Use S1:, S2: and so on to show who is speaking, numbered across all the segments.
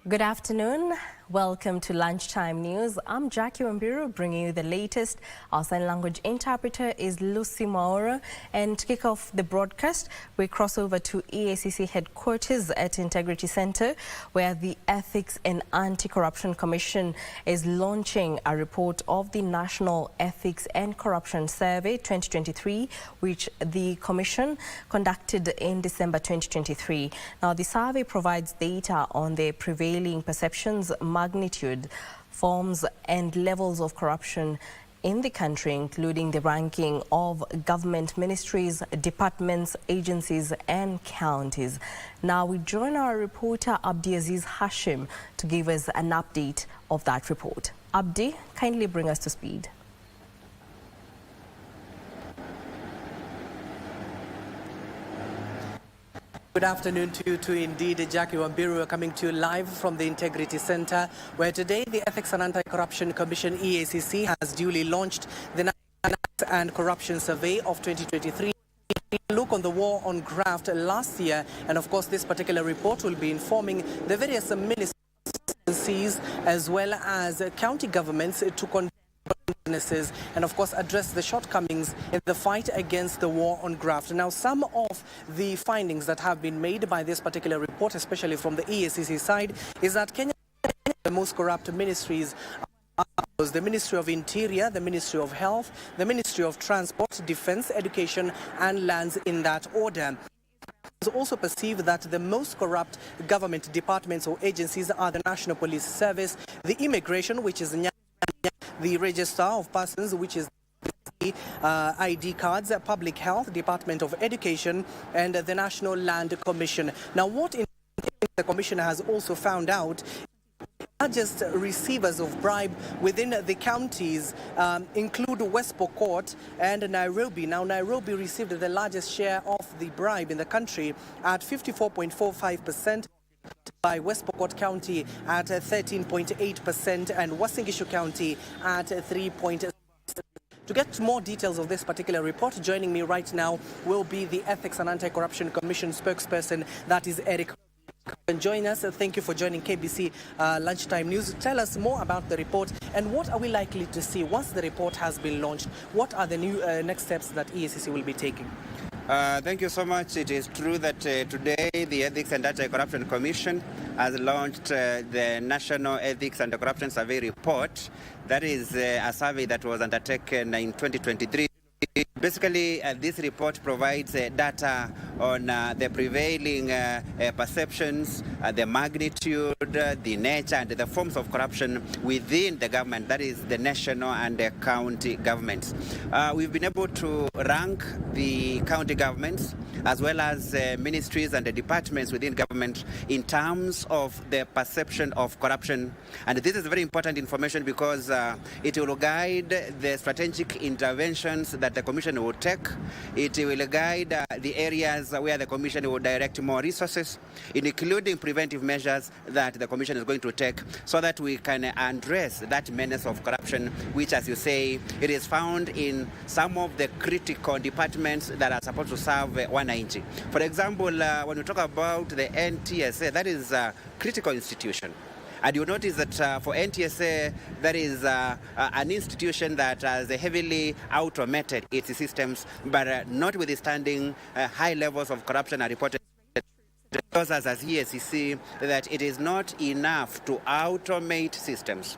S1: Good afternoon. Welcome to Lunchtime News. I'm Jackie Wambiru, bringing you the latest. Our sign language interpreter is Lucy Maura. And to kick off the broadcast, we cross over to EACC headquarters at Integrity Center, where the Ethics and Anti-Corruption Commission is launching a report of the National Ethics and Corruption Survey 2023, which the Commission conducted in December 2023. Now, the survey provides data on the prevailing perceptions, magnitude, forms and levels of corruption in the country, including the ranking of government ministries, departments, agencies and counties. Now we join our reporter Abdiaziz Hashim to give us an update of that report. Abdi, kindly bring us to speed.
S2: Good afternoon to you too, indeed. Jackie Wambiru coming to you live from the Integrity Center, where today the Ethics and Anti-Corruption Commission, EACC, has duly launched the National Ethics and Corruption Survey of 2023. Look on the war on graft last year, and of course this particular report will be informing the various ministries as well as county governments to conduct businesses and of course address the shortcomings in the fight against the war on graft. Now, some of the findings that have been made by this particular report, especially from the EACC side, is that Kenya, the most corrupt ministries are the Ministry of Interior, the Ministry of Health, the Ministry of Transport, Defense, Education and Lands, in that order. Also perceive that the most corrupt government departments or agencies are the National Police Service, the Immigration, which is the Register of Persons, which is the ID cards, Public Health, Department of Education, and the National Land Commission. Now, what the Commission has also found out, largest receivers of bribe within the counties include West Pokot and Nairobi. Now, Nairobi received the largest share of the bribe in the country at 54.45%. by West Pokot County at 13.8% and Uasin Gishu County at 3.6%. To get more details of this particular report, joining me right now will be the Ethics and Anti-Corruption Commission spokesperson, that is Eric. Join us. Thank you for joining KBC Lunchtime News. Tell us more about the report and what are we likely to see once the report has been launched. What are the new next steps that EACC will be taking?
S3: Thank you so much. It is true that today the Ethics and Anti-Corruption Commission has launched the National Ethics and Corruption Survey report. That is a survey that was undertaken in 2023. Basically, this report provides data on the prevailing perceptions, the magnitude, the nature and the forms of corruption within the government, that is the national and the county governments. We've been able to rank the county governments as well as ministries and the departments within government in terms of the perception of corruption. And this is very important information because it will guide the strategic interventions that the Commission will take. It will guide the areas where the Commission will direct more resources, including preventive measures that the Commission is going to take so that we can address that menace of corruption, which, as you say, it is found in some of the critical departments that are supposed to serve 190. For example, when we talk about the NTSA, that is a critical institution. And you notice that for NTSA, that is an institution that has heavily automated its systems, but notwithstanding high levels of corruption are reported. It shows us as EACC that it is not enough to automate systems.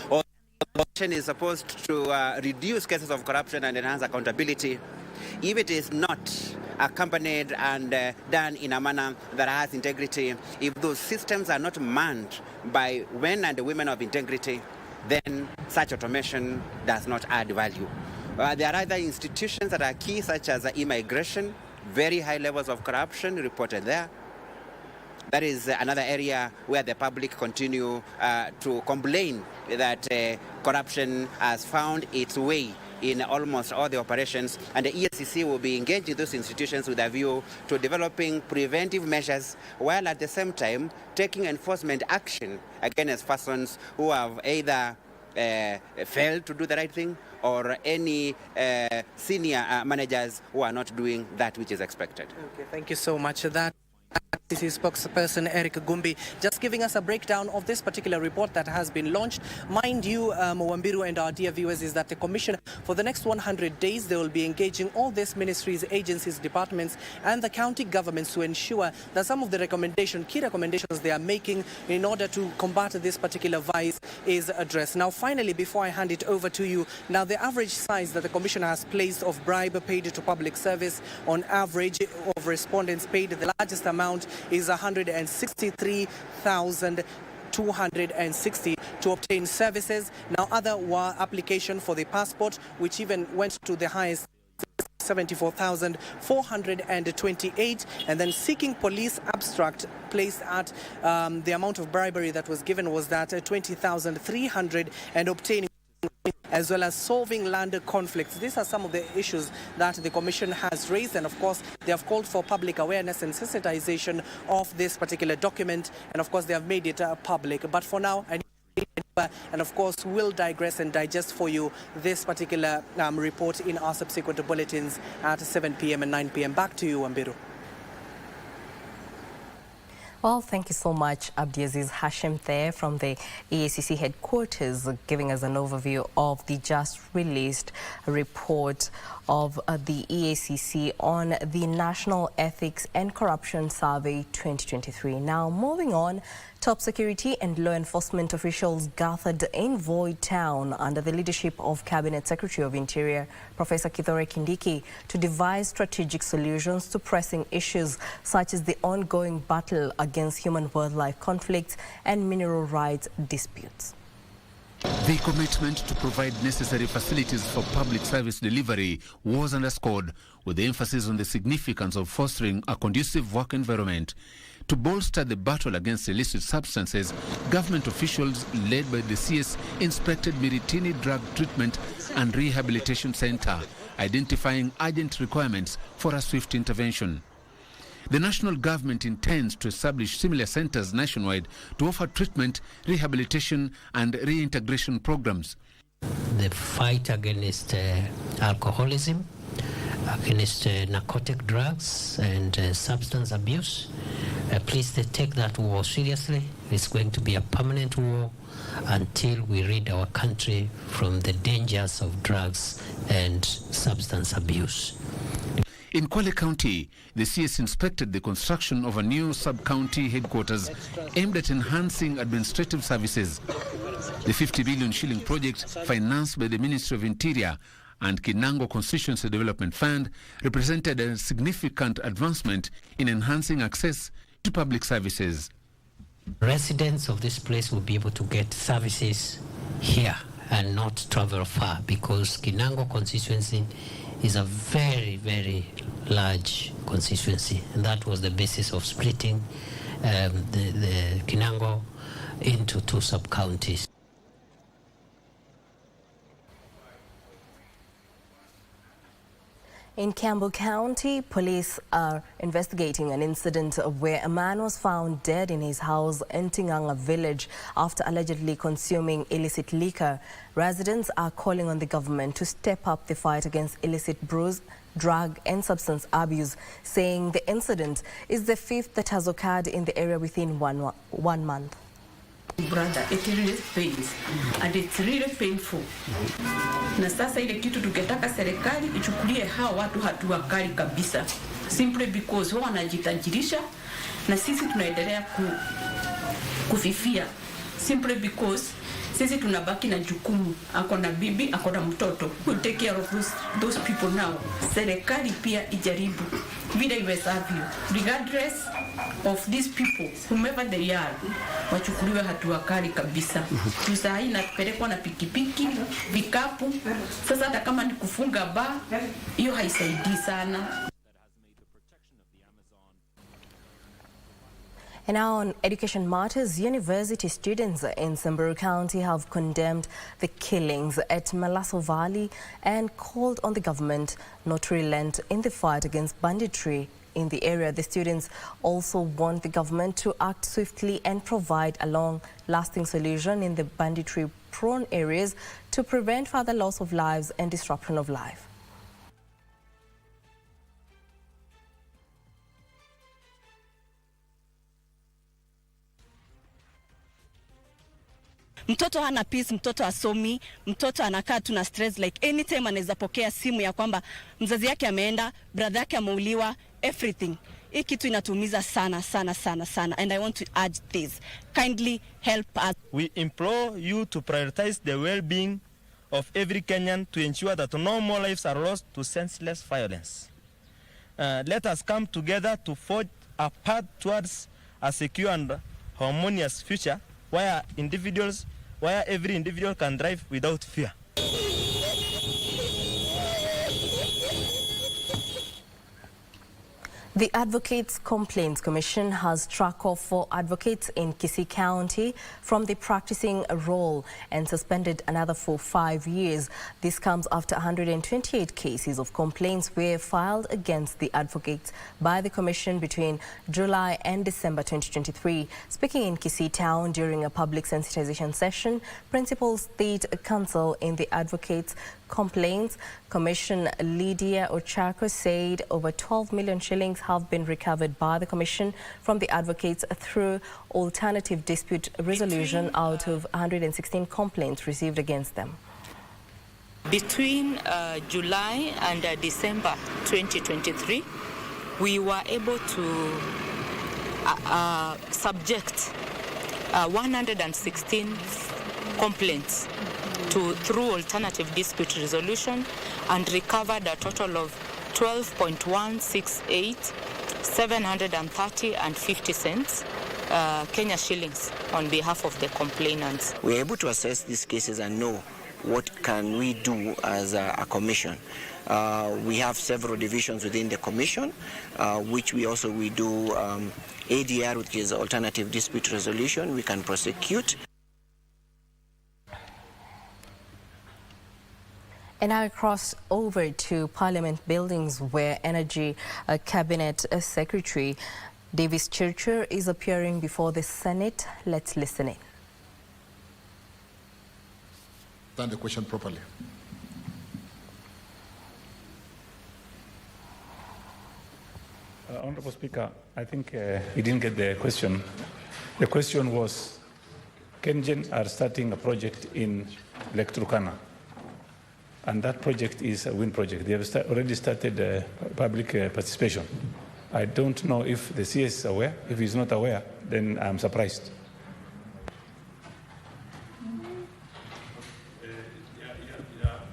S3: Automation is supposed to reduce cases of corruption and enhance accountability. If it is not accompanied and done in a manner that has integrity, if those systems are not manned by men and women of integrity, then such automation does not add value. There are other institutions that are key, such as immigration, very high levels of corruption reported there. That is another area where the public continue to complain that corruption has found its way in almost all the operations, and the EACC will be engaging those institutions with a view to developing preventive measures while at the same time taking enforcement action against persons who have either failed to do the right thing or any senior managers who are not doing that which is expected.
S2: Okay, thank you so much. That KBC spokesperson Eric Gumbi, just giving us a breakdown of this particular report that has been launched. Mind you, Wambiru and our dear viewers, is that the Commission, for the next 100 days, they will be engaging all these ministries, agencies, departments, and the county governments to ensure that some of the key recommendations they are making in order to combat this particular vice is addressed. Now, finally, before I hand it over to you, now the average size that the Commission has placed of bribe paid to public service, on average of respondents paid, the largest amount is 163,260 to obtain services. Now, other were application for the passport, which even went to the highest 74,428, and then seeking police abstract placed at the amount of bribery that was given was that 20,300, and obtaining, as well as solving land conflicts. These are some of the issues that the Commission has raised, and of course they have called for public awareness and sensitization of this particular document, and of course they have made it public. But for now, and of course we'll digress and digest for you this particular report in our subsequent bulletins at 7 p.m. and 9 p.m. Back to you, Wambiru.
S1: Well, thank you so much, Abdiaziz Hashim there from the EACC headquarters, giving us an overview of the just released report of the EACC on the National Ethics and Corruption Survey 2023. Now, moving on, top security and law enforcement officials gathered in Voi Town under the leadership of Cabinet Secretary of Interior, Professor Kithure Kindiki, to devise strategic solutions to pressing issues such as the ongoing battle against human-wildlife conflicts and mineral rights disputes.
S4: The commitment to provide necessary facilities for public service delivery was underscored, with the emphasis on the significance of fostering a conducive work environment. To bolster the battle against illicit substances, government officials led by the CS inspected Miritini Drug Treatment and Rehabilitation Center, identifying urgent requirements for a swift intervention. The national government intends to establish similar centers nationwide to offer treatment, rehabilitation and reintegration programs.
S5: The fight against alcoholism, against narcotic drugs and substance abuse, please take that war seriously. It's going to be a permanent war until we rid our country from the dangers of drugs and substance abuse.
S4: In Kwale County, the CS inspected the construction of a new sub-county headquarters aimed at enhancing administrative services. The 50 billion shilling project, financed by the Ministry of Interior and Kinango Constituency Development Fund, represented a significant advancement in enhancing access to public services.
S5: Residents of this place will be able to get services here and not travel far, because Kinango constituency is a very, very large constituency, and that was the basis of splitting the Kinango into two sub-counties.
S1: In Kiambu County, police are investigating an incident where a man was found dead in his house in Tinganga village after allegedly consuming illicit liquor. Residents are calling on the government to step up the fight against illicit brews, drug and substance abuse, saying the incident is the fifth that has occurred in the area within one month.
S6: Brother, it really pains and it's really painful. Na sasa ile kitu tukitaka serikali ichukulie hawa watu hatua kali kabisa, simply because wao wanajitajirisha na sisi tunaendelea kufifia, simply because sisi tunabaki na jukumu. Ako na bibi, ako na mtoto, we'll take care of those people now. Serikali pia ijaribu vile iwezavyo, regardless of these people, whomever they are, wachukuliwe hatua kali kabisa. Tusahii napelekwa na pikipiki, vikapu. Sasa hata kama ni kufunga ba, hiyo haisaidii sana.
S1: And now on education matters, university students in Wambiru County have condemned the killings at Malaso Valley and called on the government not to relent in the fight against banditry in the area. The students also want the government to act swiftly and provide a long-lasting solution in the banditry-prone areas to prevent further loss of lives and disruption of life.
S7: Mtoto hana peace, mtoto asomi, mtoto anakaa tu na stress, like anytime anaweza pokea simu ya kwamba mzazi yake ameenda, brother yake ameuliwa, everything. Hii kitu inatumiza sana sana sana sana, and I want to urge this, kindly help us.
S8: We implore you to prioritize the well-being of every Kenyan to ensure that no more lives are lost to senseless violence. Let us come together to forge a path towards a secure and harmonious future where every individual can drive without fear.
S1: The Advocates Complaints Commission has struck off 4 advocates in KBC County from the practicing role and suspended another for 5 years. This comes after 128 cases of complaints were filed against the advocates by the Commission between July and December 2023. Speaking in KBC Town during a public sensitization session, Principal State Counsel in the Advocates Complaints Commission Lydia Ochako said over 12 million shillings have been recovered by the Commission from the advocates through alternative dispute resolution out of 116 complaints received against them.
S9: Between July and December 2023, we were able to subject 116 complaints through alternative dispute resolution and recovered a total of 12.168, 730 and 50 cents Kenya shillings on behalf of the complainants.
S10: We are able to assess these cases and know what can we do as a commission. We have several divisions within the commission, which we do ADR, which is alternative dispute resolution. We can prosecute.
S1: And now I cross over to Parliament buildings where Energy Cabinet Secretary Davis Churcher is appearing before the Senate. Let's listen in.
S11: Understand the question properly.
S12: Honorable Speaker, I think you didn't get the question. The question was, KenGen are starting a project in Lake Turkana. And that project is a wind project. They have already started public participation. I don't know if the CS is aware. If he's not aware, then I'm surprised.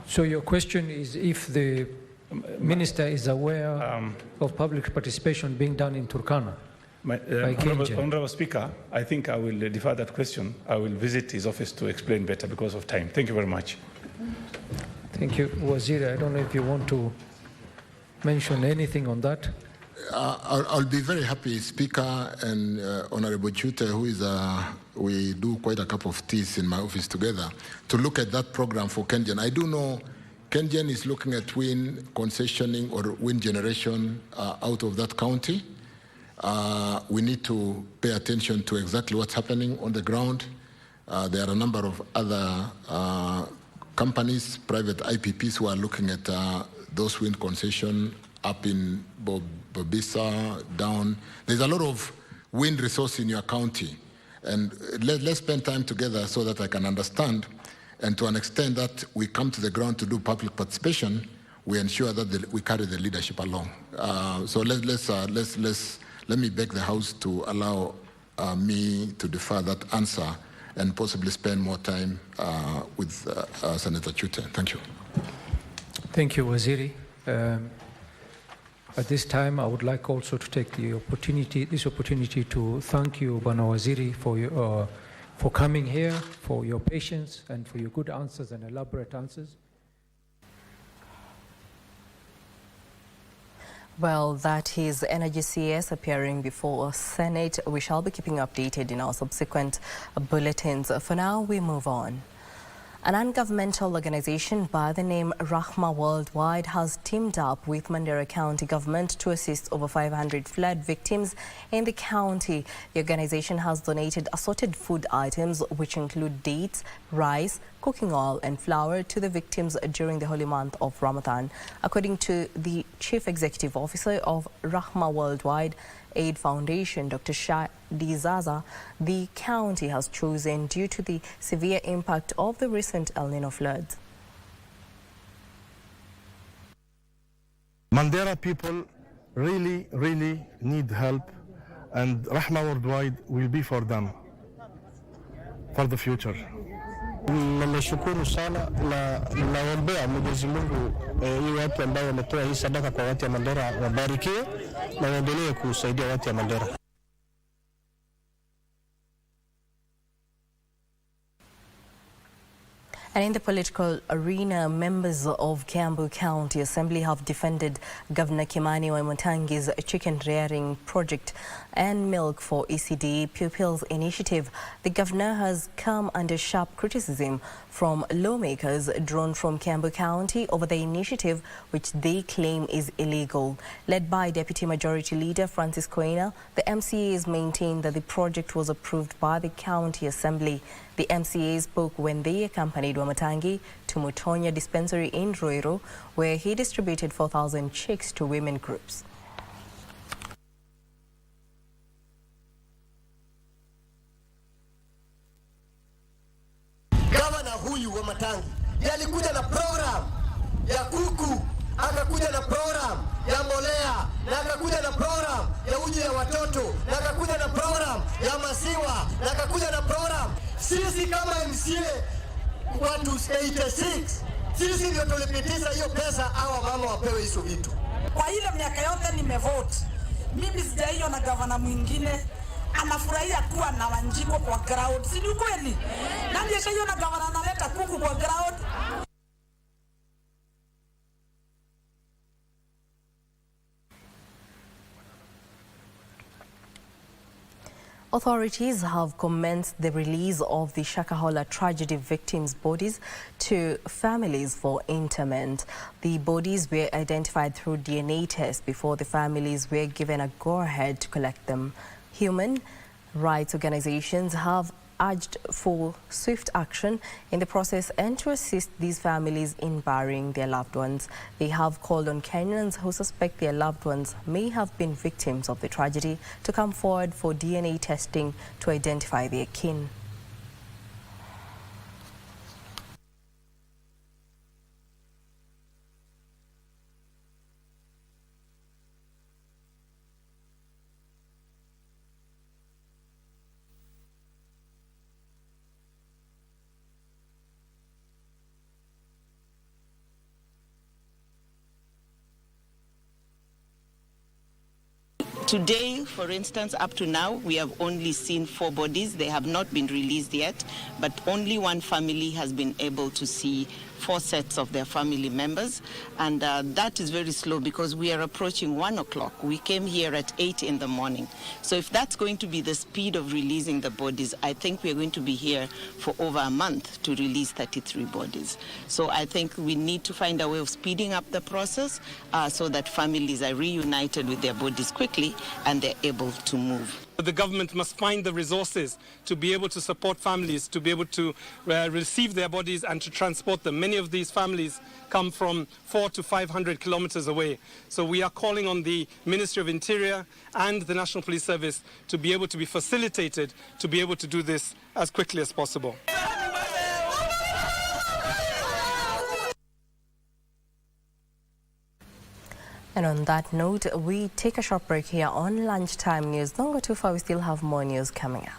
S13: So your question is if the Minister is aware of public participation being done in Turkana?
S12: Honorable Speaker, I think I will defer that question. I will visit his office to explain better because of time. Thank you very much.
S13: Thank you, Waziri. I don't know if you want to mention anything on that.
S11: I'll be very happy, Speaker and Honorable Chute, who is we do quite a cup of teas in my office together, to look at that program for KenGen. I do know KenGen is looking at wind concessioning or wind generation out of that county. We need to pay attention to exactly what's happening on the ground. There are a number of other companies, private IPPs, who are looking at those wind concession up in Bobisa, down. There's a lot of wind resource in your county. And let's spend time together so that I can understand. And to an extent that we come to the ground to do public participation, we ensure that we carry the leadership along. So let me beg the House to allow me to defer that answer and possibly spend more time with Senator Chute. Thank you.
S13: Thank you, Waziri. At this time, I would like also to take this opportunity to thank you, Bwana Waziri, for coming here, for your patience, and for your good answers and elaborate answers.
S1: Well, that is Energy CS appearing before Senate. We shall be keeping updated in our subsequent bulletins. For now, we move on. An ungovernmental organization by the name Rahma Worldwide has teamed up with Mandera County government to assist over 500 flood victims in the county. The organization has donated assorted food items which include dates, rice, cooking oil and flour to the victims during the holy month of Ramadan. According to the Chief Executive Officer of Rahma Worldwide Aid Foundation, Dr. Shadi Zaza, the county has chosen due to the severe impact of the recent El Nino floods.
S14: Mandera people really need help, and Rahma Worldwide will be for them for the future.
S15: Nimeshukuru sana na naombea Mwenyezi Mungu hii watu ambao wametoa hii sadaka kwa watu wa Mandera wabarikiwe na waendelee kusaidia watu wa Mandera.
S1: And in the political arena, members of Kiambu County Assembly have defended Governor Kimani Waimutangi's chicken rearing project and milk for ECD pupils initiative. The governor has come under sharp criticism from lawmakers drawn from Kiambu County over the initiative, which they claim is illegal. Led by Deputy Majority Leader Francis Koina, the MCAs maintained that the project was approved by the County Assembly. The MCA spoke when they accompanied Wamatangi to Mutonya Dispensary in Ruiru, where he distributed 4,000 chicks to women groups.
S16: Gavana huyu Wamatangi alikuja na program ya kuku, akakuja na program ya mbolea, na akakuja na program ya uji ya watoto, na akakuja na program ya maziwa, na akakuja na program. Sisi kama MCA watu 86, sisi ndio tulipitisha hiyo pesa, hawa mama wapewe hizo vitu.
S17: Kwa ile miaka yote nimevote, mimi sijaiona gavana mwingine anafurahia kuwa na Wanjiko kwa crowd. Si ni kweli? Nani ashaiona gavana analeta kuku kwa crowd?
S1: Authorities have commenced the release of the Shakahola tragedy victims' bodies to families for interment. The bodies were identified through DNA tests before the families were given a go-ahead to collect them. Human rights organizations have urged for swift action in the process and to assist these families in burying their loved ones. They have called on Kenyans who suspect their loved ones may have been victims of the tragedy to come forward for DNA testing to identify their kin.
S18: Today, for instance, up to now, we have only seen 4 bodies. They have not been released yet, but only one family has been able to see 4 sets of their family members, and that is very slow because we are approaching 1 o'clock. We came here at 8 in the morning. So if that's going to be the speed of releasing the bodies, I think we're going to be here for over a month to release 33 bodies. So I think we need to find a way of speeding up the process so that families are reunited with their bodies quickly and they're able to move.
S19: The government must find the resources to be able to support families, to be able to receive their bodies and to transport them. Many of these families come from 400 to 500 kilometers away. So we are calling on the Ministry of Interior and the National Police Service to be able to be facilitated to be able to do this as quickly as possible.
S1: And on that note, we take a short break here on Lunchtime News. Don't go too far, we still have more news coming up.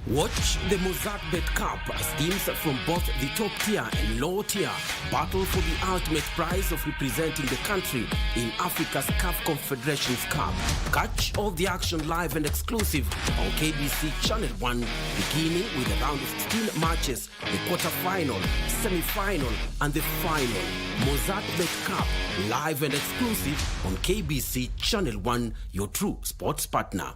S20: Watch the Mozartbet Cup as teams from both the top tier and low tier battle for the ultimate prize of representing the country in Africa's CAF Confederations Cup. Catch all the action live and exclusive on KBC Channel 1, beginning with a round of 16 matches, the quarter-final, semi-final and the final. Mozartbet Cup, live and exclusive on KBC Channel 1, your true sports partner.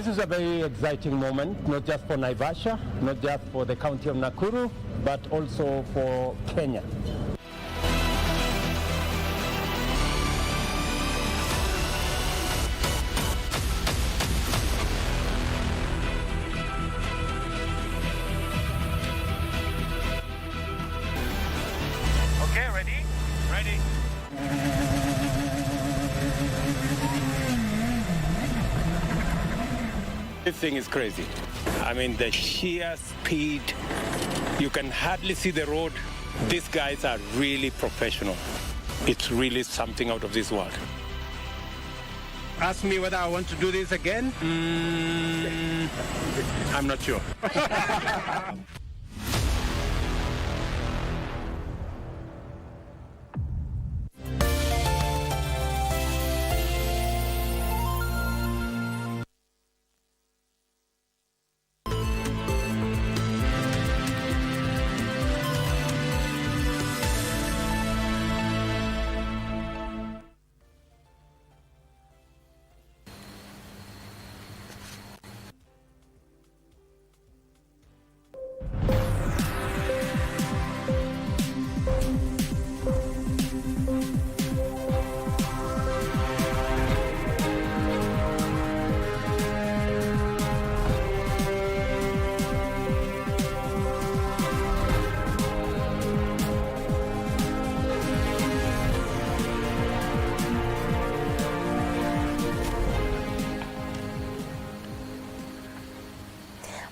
S21: This is a very exciting moment, not just for Naivasha, not just for the county of Nakuru, but also for Kenya.
S22: Okay, ready? Ready. This thing is crazy. I mean, the sheer speed, you can hardly see the road. These guys are really professional. It's really something out of this world. Ask me whether I want to do this again? I'm not sure.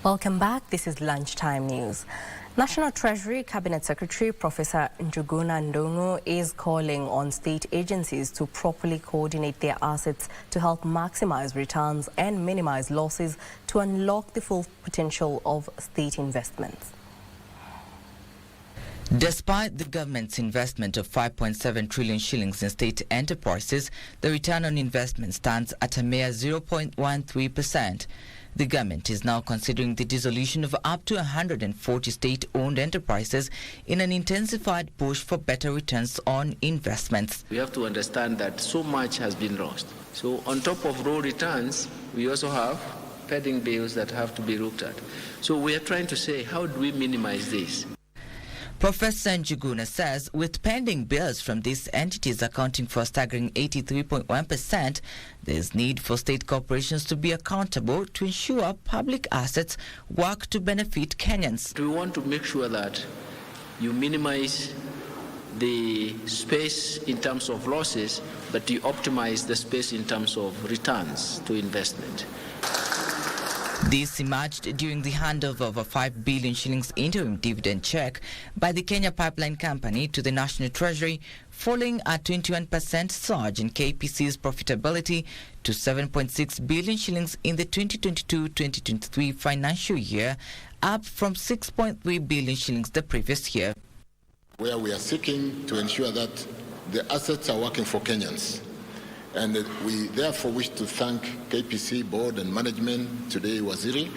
S1: Welcome back. This is Lunchtime News. National Treasury Cabinet Secretary Professor Njuguna Ndung'u is calling on state agencies to properly coordinate their assets to help maximize returns and minimize losses to unlock the full potential of state investments.
S23: Despite the government's investment of 5.7 trillion shillings in state enterprises, the return on investment stands at a mere 0.13%. The government is now considering the dissolution of up to 140 state-owned enterprises in an intensified push for better returns on investments.
S24: We have to understand that so much has been lost. So on top of raw returns, we also have pending bills that have to be looked at. So we are trying to say, how do we minimize this?
S23: Professor Njuguna says with pending bills from these entities accounting for a staggering 83.1%, there is need for state corporations to be accountable to ensure public assets work to benefit Kenyans.
S24: We want to make sure that you minimize the space in terms of losses, but you optimize the space in terms of returns to investment.
S23: This emerged during the handover of a 5 billion shillings interim dividend check by the Kenya Pipeline Company to the National Treasury, following a 21% surge in KPC's profitability to 7.6 billion shillings in the 2022-2023 financial year, up from 6.3 billion shillings the previous year.
S11: Where we are seeking to ensure that the assets are working for Kenyans. And we therefore wish to thank KPC board and management, today Waziri,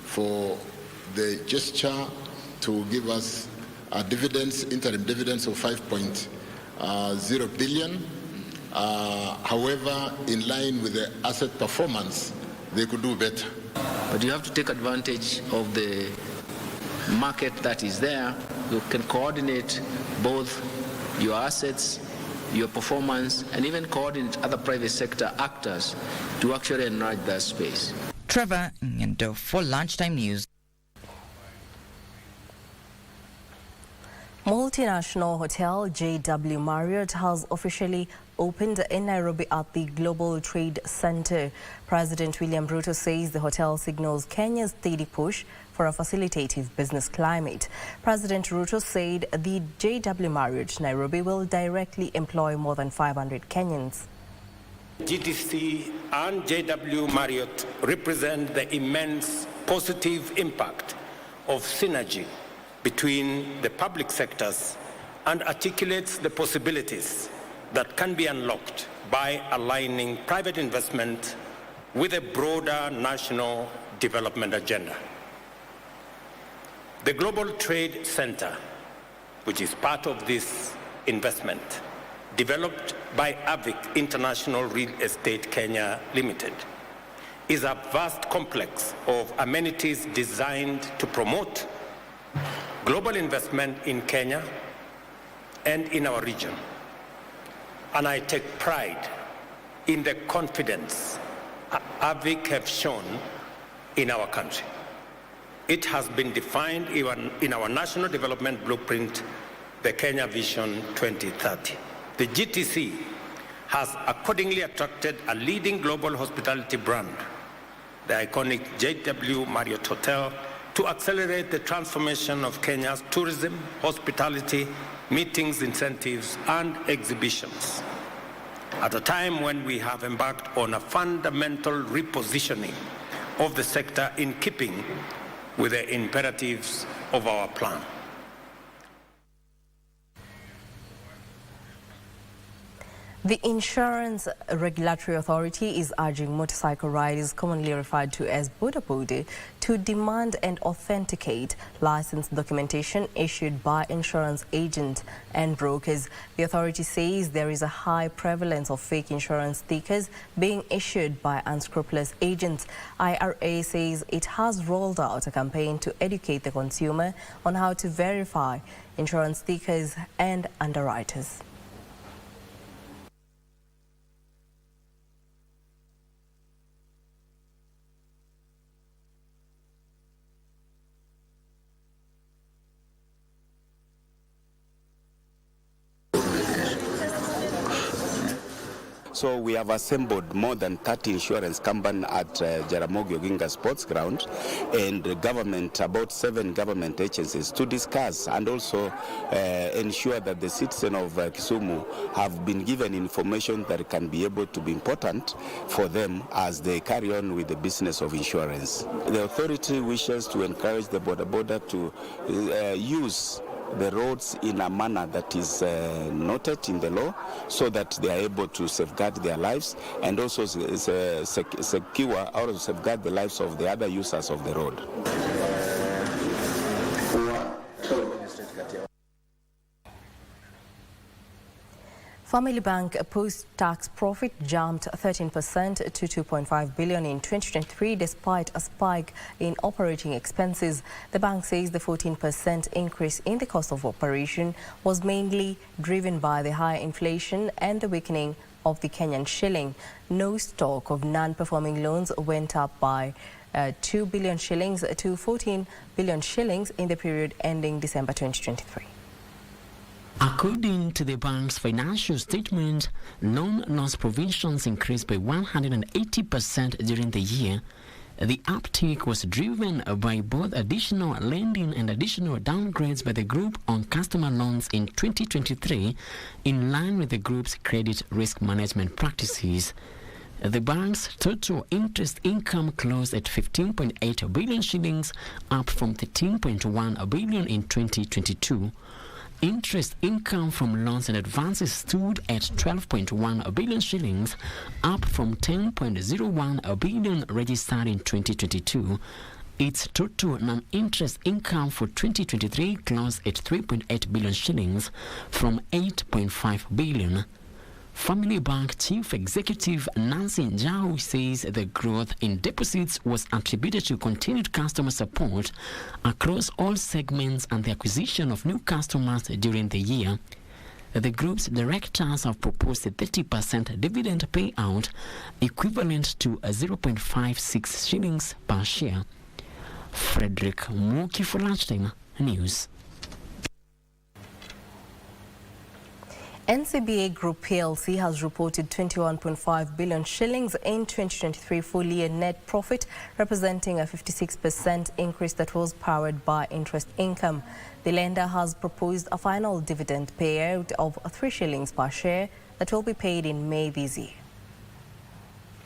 S11: for the gesture to give us dividends, interim dividends of 5.0 billion. However, in line with the asset performance, they could do better.
S24: But you have to take advantage of the market that is there. You can coordinate both your assets, your performance, and even coordinate other private sector actors to actually enlarge that space.
S23: Trevor Ngendo for Lunchtime News.
S1: Multinational hotel JW Marriott has officially opened in Nairobi at the Global Trade Center. President William Ruto says the hotel signals Kenya's steady push for a facilitative business climate. President Ruto said the JW Marriott Nairobi will directly employ more than 500 Kenyans.
S22: GTC and JW Marriott represent the immense positive impact of synergy between the public sectors and articulates the possibilities that can be unlocked by aligning private investment with a broader national development agenda. The Global Trade Center, which is part of this investment, developed by AVIC International Real Estate Kenya Limited, is a vast complex of amenities designed to promote global investment in Kenya and in our region. And I take pride in the confidence AVIC have shown in our country. It has been defined in our National Development Blueprint, the Kenya Vision 2030. The GTC has accordingly attracted a leading global hospitality brand, the iconic JW Marriott Hotel, to accelerate the transformation of Kenya's tourism, hospitality, meetings, incentives, and exhibitions. At a time when we have embarked on a fundamental repositioning of the sector in keeping with the imperatives of our plan.
S1: The Insurance Regulatory Authority is urging motorcycle riders, commonly referred to as boda boda, to demand and authenticate license documentation issued by insurance agents and brokers. The authority says there is a high prevalence of fake insurance stickers being issued by unscrupulous agents. IRA says it has rolled out a campaign to educate the consumer on how to verify insurance stickers and underwriters.
S2: So we have assembled more than 30 insurance companies at Jaramogi Oginga Sports Ground, and the government, about 7 government agencies, to discuss and also ensure that the citizens of Kisumu have been given information that can be able to be important for them as they carry on with the business of insurance. The authority wishes to encourage the boda to use the roads in a manner that is noted in the law, so that they are able to safeguard their lives and also secure or safeguard the lives of the other users of the road.
S1: Family Bank post-tax profit jumped 13% to 2.5 billion in 2023 despite a spike in operating expenses. The bank says the 14% increase in the cost of operation was mainly driven by the high inflation and the weakening of the Kenyan shilling. No stock of non-performing loans went up by 2 billion shillings to 14 billion shillings in the period ending December 2023.
S3: According to the bank's financial statement, loan loss provisions increased by 180% during the year. The uptick was driven by both additional lending and additional downgrades by the group on customer loans in 2023, in line with the group's credit risk management practices. The bank's total interest income closed at 15.8 billion shillings, up from 13.1 billion in 2022. Interest income from loans and advances stood at 12.1 billion shillings, up from 10.01 billion registered in 2022. Its total non-interest income for 2023 closed at 3.8 billion shillings from 8.5 billion. Family Bank Chief Executive Nancy Njau says the growth in deposits was attributed to continued customer support across all segments and the acquisition of new customers during the year. The group's directors have proposed a 30% dividend payout equivalent to 0.56 shillings per share. Frederick Muki for Lunchtime News.
S1: NCBA Group PLC has reported 21.5 billion shillings in 2023 full-year net profit, representing a 56% increase that was powered by interest income. The lender has proposed a final dividend payout of 3 shillings per share that will be paid in May this year.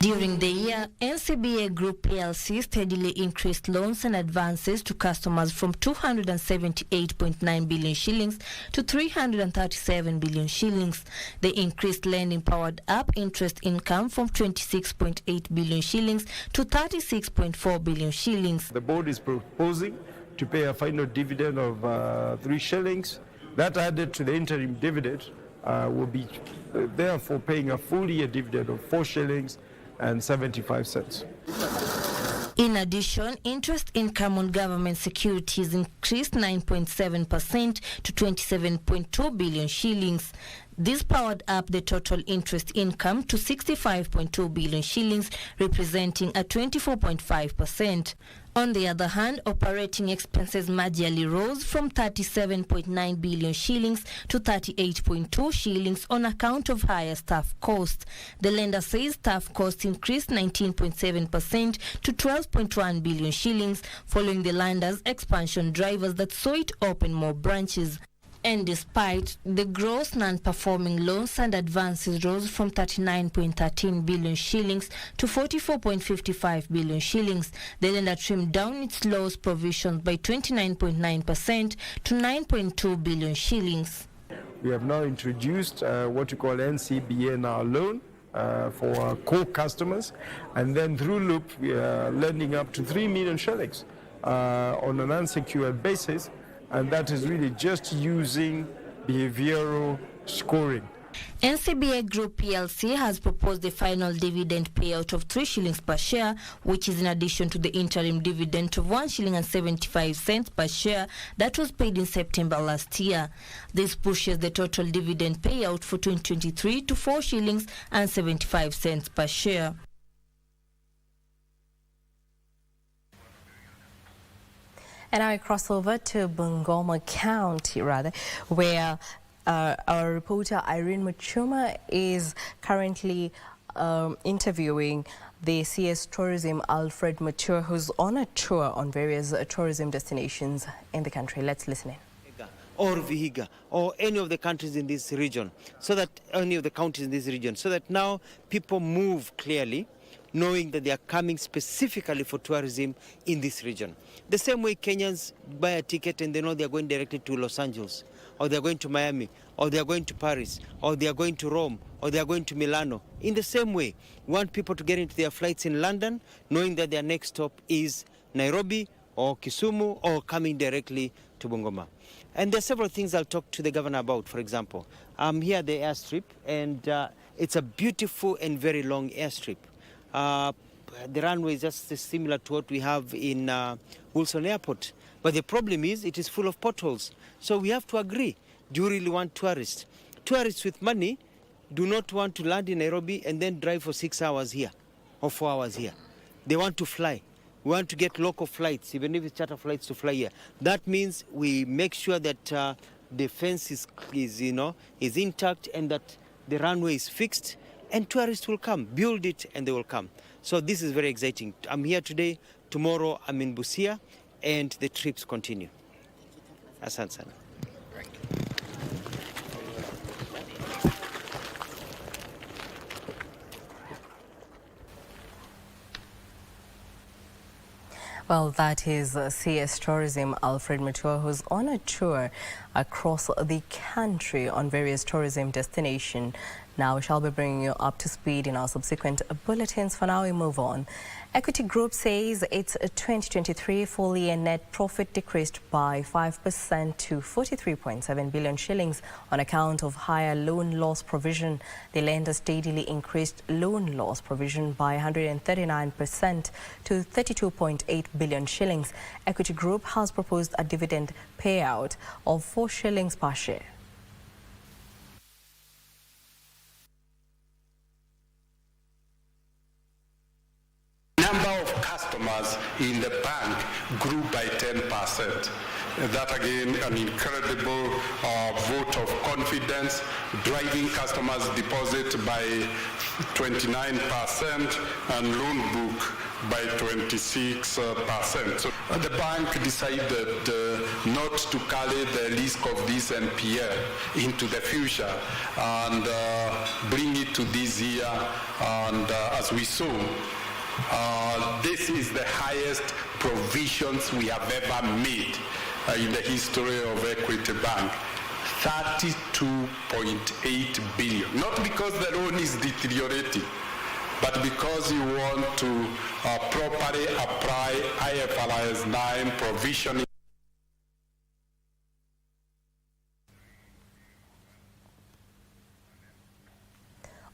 S4: During the year, NCBA Group PLC steadily increased loans and advances to customers from 278.9 billion shillings to 337 billion shillings. The increased lending powered up interest income from 26.8 billion shillings to 36.4 billion shillings.
S5: The board is proposing to pay a final dividend of 3 shillings. That added to the interim dividend will be therefore paying a full year dividend of 4 shillings. and 75 cents.
S4: In addition, interest income on government securities increased 9.7% to 27.2 billion shillings. This powered up the total interest income to 65.2 billion shillings, representing a 24.5%. On the other hand, operating expenses marginally rose from 37.9 billion shillings to 38.2 shillings on account of higher staff costs. The lender says staff costs increased 19.7% to 12.1 billion shillings following the lender's expansion drivers that saw it open more branches. And despite the gross non-performing loans and advances rose from 39.13 billion shillings to 44.55 billion shillings, the lender trimmed down its loss provisions by 29.9% to 9.2 billion shillings.
S5: We have now introduced what we call NCBA now loan for our core customers, and then through Loop we are lending up to 3 million shillings on an unsecured basis. And that is really just using behavioral scoring.
S4: NCBA Group PLC has proposed a final dividend payout of 3 shillings per share, which is in addition to the interim dividend of 1 shilling and 75 cents per share that was paid in September last year. This pushes the total dividend payout for 2023 to 4 shillings and 75 cents per share.
S1: And now I cross over to Bungoma County, where our reporter Irene Muchuma is currently interviewing the CS Tourism Alfred Mature, who's on a tour on various tourism destinations in the country. Let's listen in.
S6: Or Vihiga, or any of the countries in this region, so that any of the counties in this region, so that now people move clearly, knowing that they are coming specifically for tourism in this region. The same way Kenyans buy a ticket and they know they are going directly to Los Angeles, or they are going to Miami, or they are going to Paris, or they are going to Rome, or they are going to Milano. In the same way, we want people to get into their flights in London, knowing that their next stop is Nairobi, or Kisumu, or coming directly to Bungoma. And there are several things I'll talk to the governor about. For example, I'm here at the airstrip, and it's a beautiful and very long airstrip. The runway is just similar to what we have in Wilson Airport. But the problem is it is full of potholes. So we have to agree. Do you really want tourists? Tourists with money do not want to land in Nairobi and then drive for 6 hours here or 4 hours here. They want to fly. We want to get local flights, even if it's charter flights, to fly here. That means we make sure that the fence is intact and that the runway is fixed, and tourists will come. Build it and they will come. So this is very exciting. I'm here today. Tomorrow I'm in Busia, and the trips continue. Asante sana.
S1: Well, that is CS Tourism Alfred Matua, who's on a tour across the country on various tourism destinations. Now we shall be bringing you up to speed in our subsequent bulletins. For now, we move on. Equity Group says its 2023 full year net profit decreased by 5% to 43.7 billion shillings on account of higher loan loss provision. The lender steadily increased loan loss provision by 139% to 32.8 billion shillings. Equity Group has proposed a dividend payout of 4 shillings per share.
S7: Customers in the bank grew by 10%. That again, an incredible vote of confidence, driving customers' deposit by 29% and loan book by 26%. So the bank decided not to carry the risk of this NPL into the future and bring it to this year. And as we saw, this is the highest provisions we have ever made in the history of Equity Bank. 32.8 billion. Not because the loan is deteriorating, but because you want to properly apply IFRS 9 provisioning.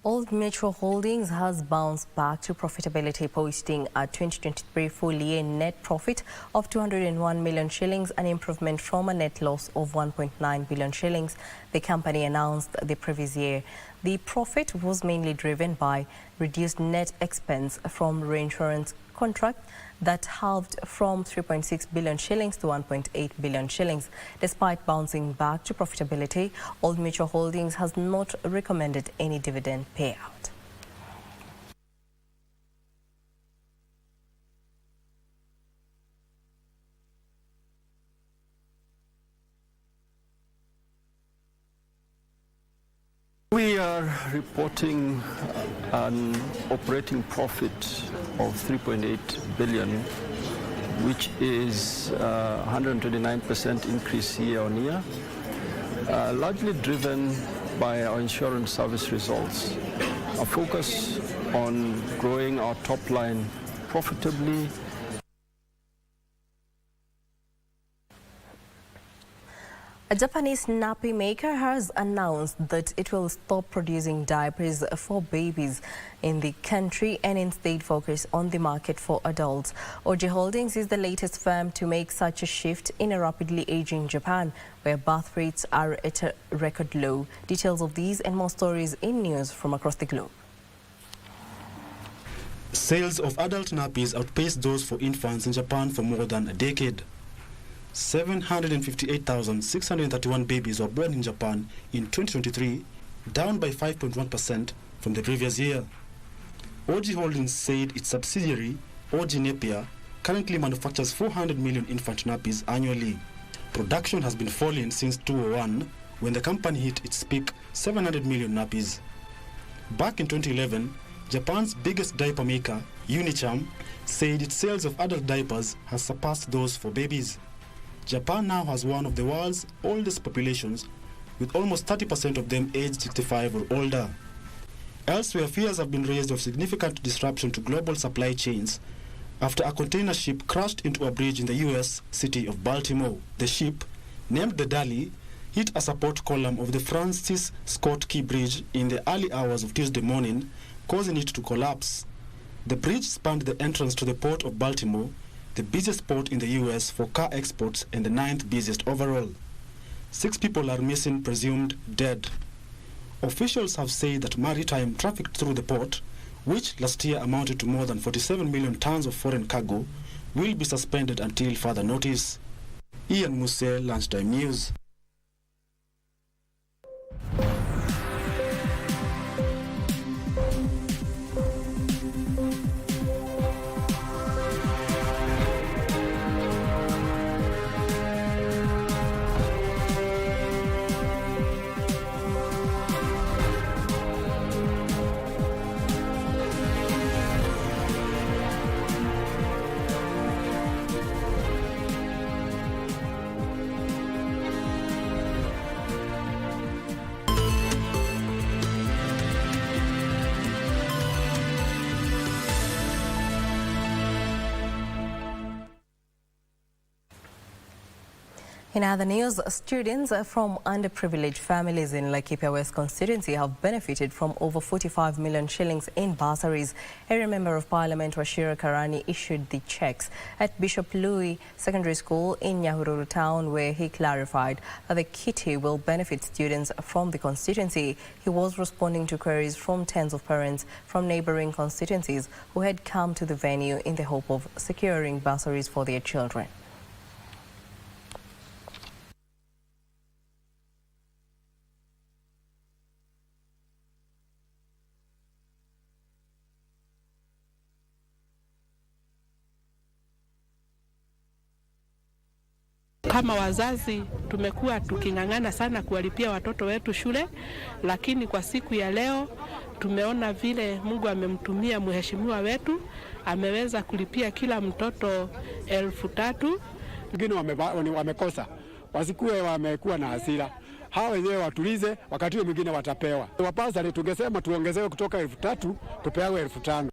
S1: Old Mutual Holdings has bounced back to profitability, posting a 2023 full-year net profit of 201 million shillings, an improvement from a net loss of 1.9 billion shillings the company announced the previous year. The profit was mainly driven by reduced net expense from reinsurance contract that halved from 3.6 billion shillings to 1.8 billion shillings. Despite bouncing back to profitability, Old Mutual Holdings has not recommended any dividend payout.
S8: We are reporting an operating profit of 3.8 billion, which is 129% increase year on year, largely driven by our insurance service results. A focus on growing our top line profitably.
S1: A Japanese nappy maker has announced that it will stop producing diapers for babies in the country and instead focus on the market for adults. OG Holdings is the latest firm to make such a shift in a rapidly aging Japan, where birth rates are at a record low. Details of these and more stories in news from across the globe.
S9: Sales of adult nappies outpaced those for infants in Japan for more than a decade. 758,631 babies were born in Japan in 2023, down by 5.1% from the previous year. OG Holdings said its subsidiary, OG Napier, currently manufactures 400 million infant nappies annually. Production has been falling since 2001, when the company hit its peak 700 million nappies. Back in 2011, Japan's biggest diaper maker, Unicharm, said its sales of adult diapers has surpassed those for babies. Japan now has one of the world's oldest populations, with almost 30% of them aged 65 or older. Elsewhere, fears have been raised of significant disruption to global supply chains after a container ship crashed into a bridge in the U.S. city of Baltimore. The ship, named the Dali, hit a support column of the Francis Scott Key Bridge in the early hours of Tuesday morning, causing it to collapse. The bridge spanned the entrance to the port of Baltimore, the busiest port in the U.S. for car exports and the 9th busiest overall. 6 people are missing, presumed dead. Officials have said that maritime traffic through the port, which last year amounted to more than 47 million tons of foreign cargo, will be suspended until further notice. Ian Muse, Lunchtime News.
S1: In other news, students from underprivileged families in Laikipia West constituency have benefited from over 45 million shillings in bursaries. A member of Parliament, Washira Karani, issued the checks at Bishop Louis Secondary School in Nyahururu town, where he clarified that the kitty will benefit students from the constituency. He was responding to queries from tens of parents from neighboring constituencies who had come to the venue in the hope of securing bursaries for their children.
S10: Kama wazazi tumekuwa tuking'ang'ana sana kuwalipia watoto wetu shule, lakini kwa siku ya leo tumeona vile Mungu amemtumia mheshimiwa wetu, ameweza kulipia kila mtoto 3,000.
S12: Wengine wamekosa, wasikuwe wamekuwa na hasira. Hawa wenyewe watulize, wakati mwingine watapewa. Wapasari tungesema tuongezewe kutoka 3,000 tupewe 5,000.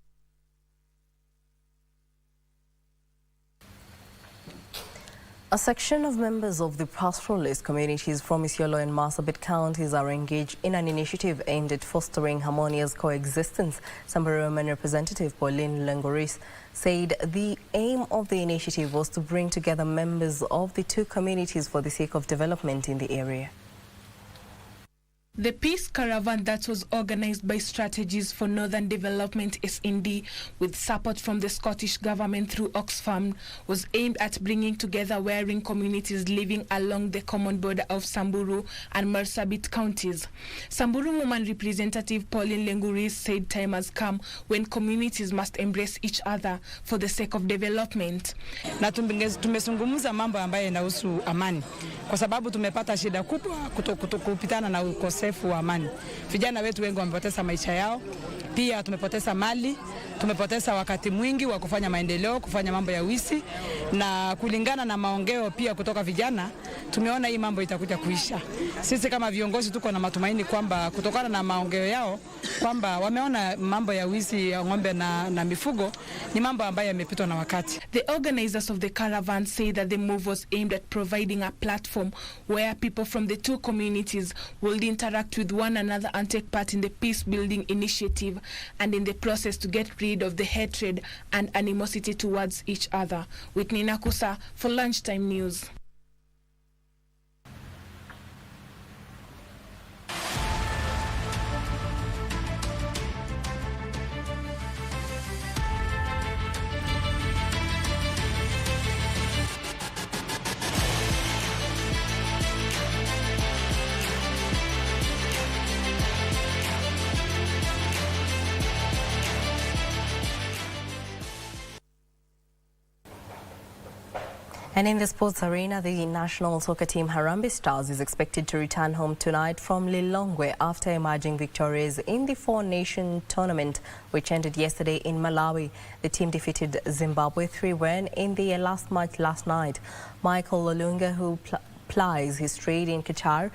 S1: A section of members of the pastoralist communities from Isiolo and Marsabit counties are engaged in an initiative aimed at fostering harmonious coexistence. Samburu Women Representative Pauline Lengoris said the aim of the initiative was to bring together members of the two communities for the sake of development in the area.
S13: The peace caravan that was organized by Strategies for Northern Development (SND) with support from the Scottish Government through Oxfam was aimed at bringing together warring communities living along the common border of Samburu and Marsabit counties. Samburu Woman Representative Pauline Lengoris said time has come when communities must embrace each other for the sake of development.
S14: Na tumezungumza mambo ambayo yanahusu amani kwa sababu tumepata shida kubwa kupitana na ukosefu wa amani. Vijana wetu wengi wamepoteza maisha yao, pia tumepoteza mali, tumepoteza wakati mwingi wa kufanya maendeleo, kufanya mambo ya wizi, na kulingana na maongeo pia kutoka vijana tumeona hii mambo itakuja kuisha. Sisi kama viongozi tuko na matumaini kwamba kutokana na maongeo yao kwamba wameona mambo ya wizi ya ng'ombe na mifugo ni mambo ambayo yamepitwa na wakati.
S13: The organizers of the caravan say that the move was aimed at providing a platform where people from the two communities will interact with one another and take part in the peace building initiative, and in the process to get rid of the hatred and animosity towards each other. Whitney Nakusa for Lunchtime News.
S1: And in the sports arena, the national soccer team Harambee Stars is expected to return home tonight from Lilongwe after emerging victorious in the Four-Nation tournament, which ended yesterday in Malawi. The team defeated Zimbabwe 3-1 in their last match last night. Michael Olunga, who plies his trade in Qatar,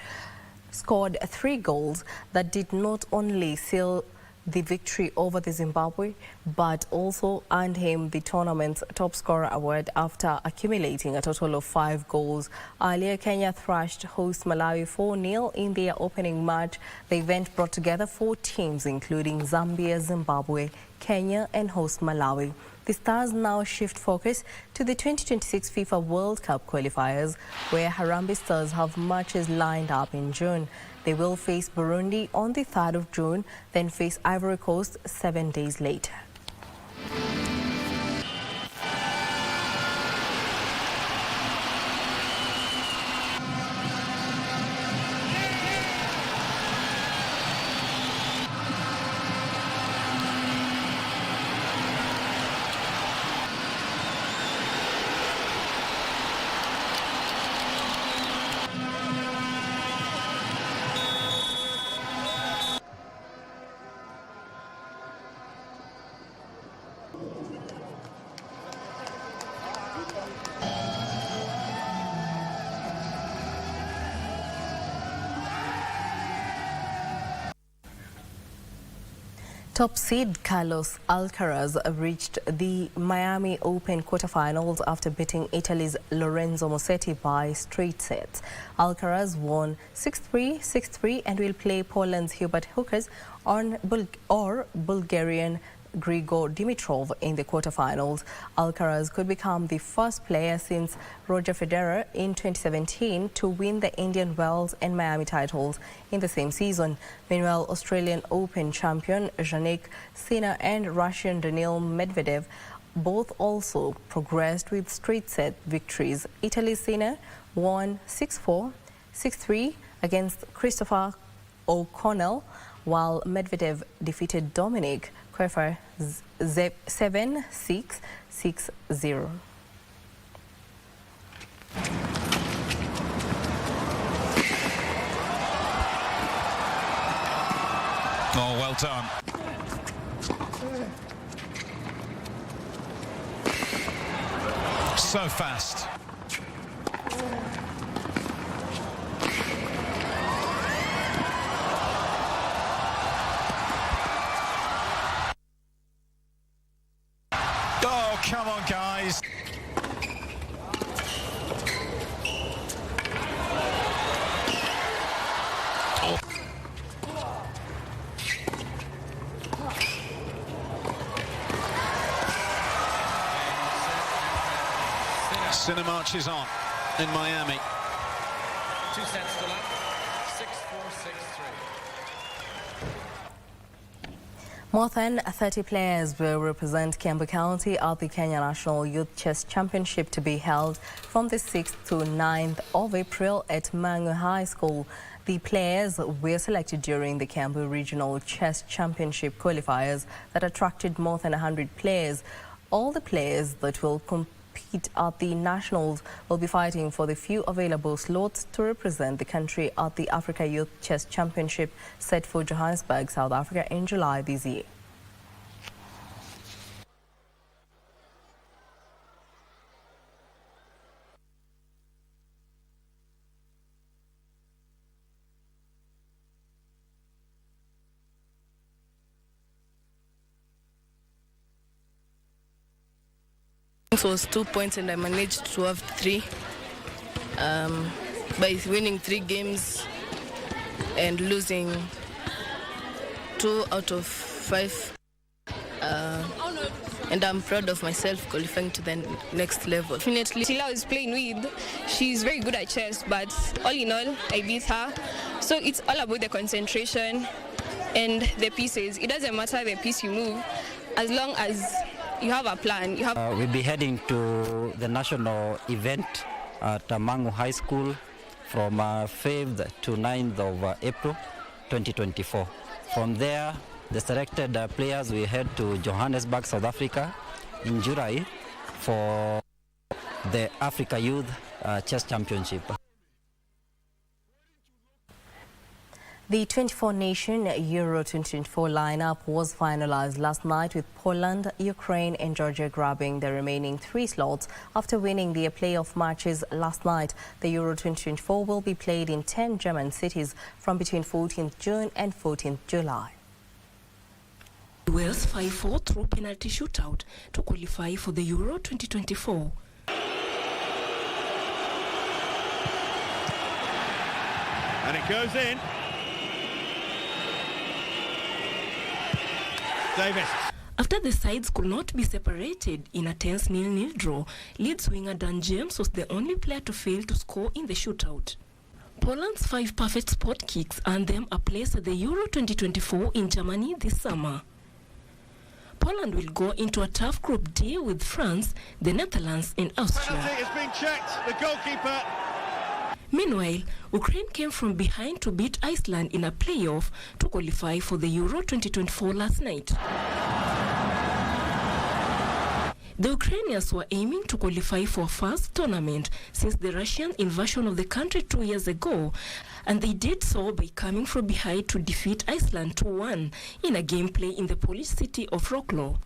S1: scored 3 goals that did not only seal the victory over the Zimbabwe, but also earned him the tournament's top scorer award after accumulating a total of 5 goals. Earlier, Kenya thrashed host Malawi 4-0 in their opening match. The event brought together 4 teams, including Zambia, Zimbabwe, Kenya, and host Malawi. The Stars now shift focus to the 2026 FIFA World Cup qualifiers, where Harambee Stars have matches lined up in June. They will face Burundi on the 3rd of June, then face Ivory Coast 7 days later. Top seed Carlos Alcaraz reached the Miami Open quarterfinals after beating Italy's Lorenzo Musetti by straight sets. Alcaraz won 6-3, 6-3 and will play Poland's Hubert Hurkacz or Bulgarian Grigor Dimitrov in the quarterfinals. Alcaraz could become the first player since Roger Federer in 2017 to win the Indian Wells and Miami titles in the same season. Meanwhile, Australian Open champion Jannik Sinner and Russian Daniil Medvedev both also progressed with straight set victories. Italy's Sinner won 6-4, 6-3 against Christopher O'Connell, while Medvedev defeated Dominic Koepfer 7-6, 6-0.
S15: Oh, well done. So fast. Oh, come on, guys. Sinner marches on in Miami.
S16: 2 sets to love. 6-4, 6-3.
S1: More than 30 players will represent Kiambu County at the Kenya National Youth Chess Championship to be held from the 6th to 9th of April at Mangu High School. The players were selected during the Kiambu Regional Chess Championship qualifiers that attracted more than 100 players. All the players that will compete at the Nationals will be fighting for the few available slots to represent the country at the Africa Youth Chess Championship set for Johannesburg, South Africa in July this year.
S17: It was 2 points and I managed to have 3 by winning 3 games and losing 2 out of 5. And I'm proud of myself qualifying to the next level.
S18: Definitely, Sheila I was playing with, she's very good at chess, but all in all, I beat her. So it's all about the concentration and the pieces. It doesn't matter the piece you move, as long as you have a plan.
S19: We'll be heading to the national event at Mangu High School from 5th to 9th of April 2024. From there, the selected players will head to Johannesburg, South Africa in July for the Africa Youth Chess Championship.
S1: The 24-nation Euro 2024 lineup was finalized last night with Poland, Ukraine and Georgia grabbing the remaining 3 slots after winning their playoff matches last night. The Euro 2024 will be played in 10 German cities from between 14th June and 14th July.
S25: Wales 5-4 through penalty shootout to qualify for the Euro 2024.
S26: And it goes in. Davis.
S25: After the sides could not be separated in a tense 0-0 draw, Leeds winger Dan James was the only player to fail to score in the shootout. Poland's 5 perfect spot kicks earned them a place at the Euro 2024 in Germany this summer. Poland will go into a tough Group D with France, the Netherlands and Austria.
S26: Penalty has been checked. The goalkeeper.
S25: Meanwhile, Ukraine came from behind to beat Iceland in a playoff to qualify for the Euro 2024 last night. The Ukrainians were aiming to qualify for a first tournament since the Russian invasion of the country 2 years ago, and they did so by coming from behind to defeat Iceland 2-1 in a gameplay in the Polish city of Wrocław.